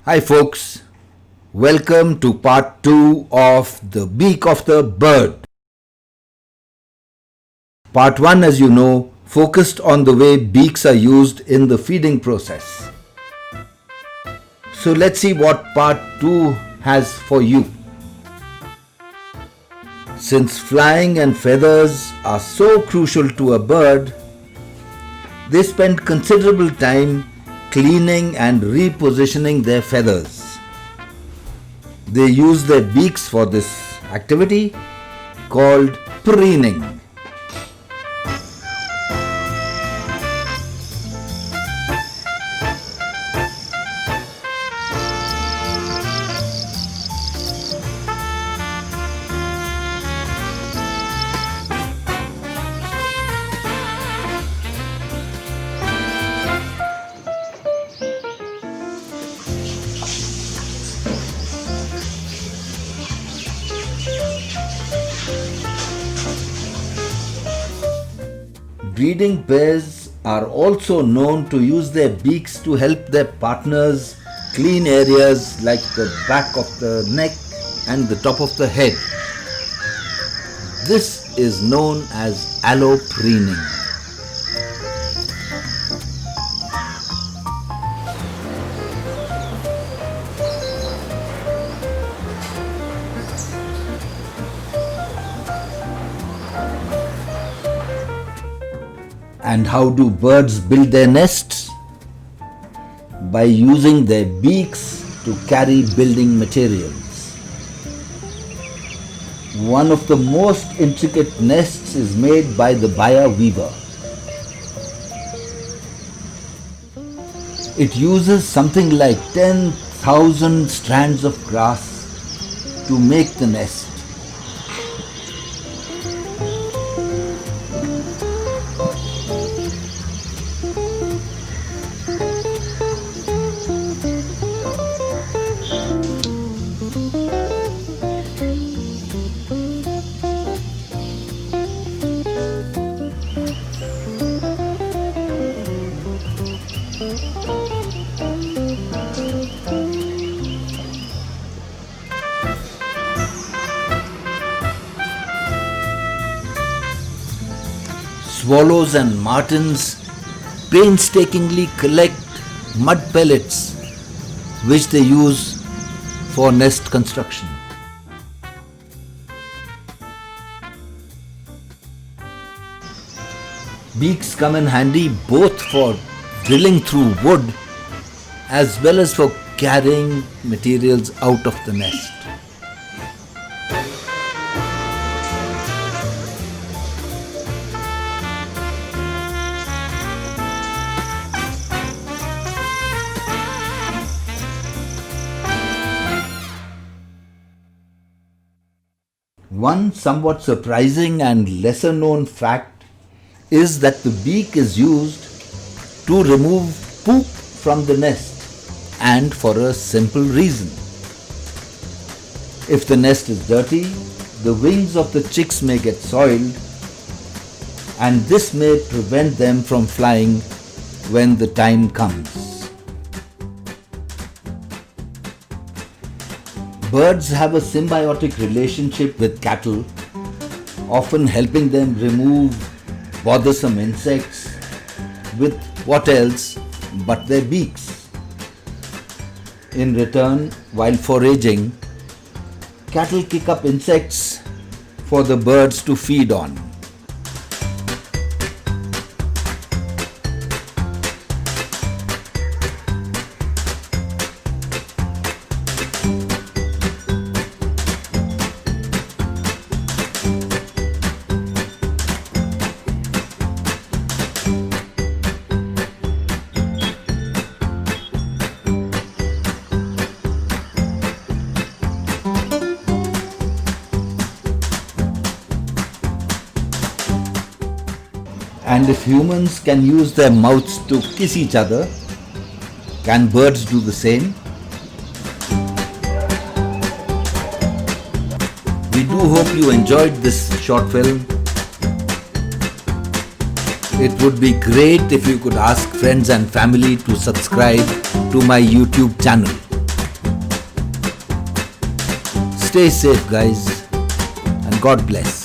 Hi folks, welcome to part 2 of the beak of the bird. Part 1, as you know, focused on the way beaks are used in the feeding process. So let's see what part 2 has for you. Since flying and feathers are so crucial to a bird, they spend considerable time cleaning and repositioning their feathers. They use their beaks for this activity called preening. Breeding pairs are also known to use their beaks to help their partners clean areas like the back of the neck and the top of the head. This is known as allopreening. And how do birds build their nests? By using their beaks to carry building materials. One of the most intricate nests is made by the buyer weaver. It uses something like 10,000 strands of grass to make the nest. Swallows and martins painstakingly collect mud pellets which they use for nest construction. Beaks come in handy both for drilling through wood as well as for carrying materials out of the nest. One somewhat surprising and lesser known fact is that the beak is used to remove poop from the nest, and for a simple reason. If the nest is dirty, the wings of the chicks may get soiled, and this may prevent them from flying when the time comes. Birds have a symbiotic relationship with cattle, often helping them remove bothersome insects with what else but their beaks. In return, while foraging, cattle kick up insects for the birds to feed on. And if humans can use their mouths to kiss each other, can birds do the same? We do hope you enjoyed this short film. It would be great if you could ask friends and family to subscribe to my YouTube channel. Stay safe, guys, and God bless.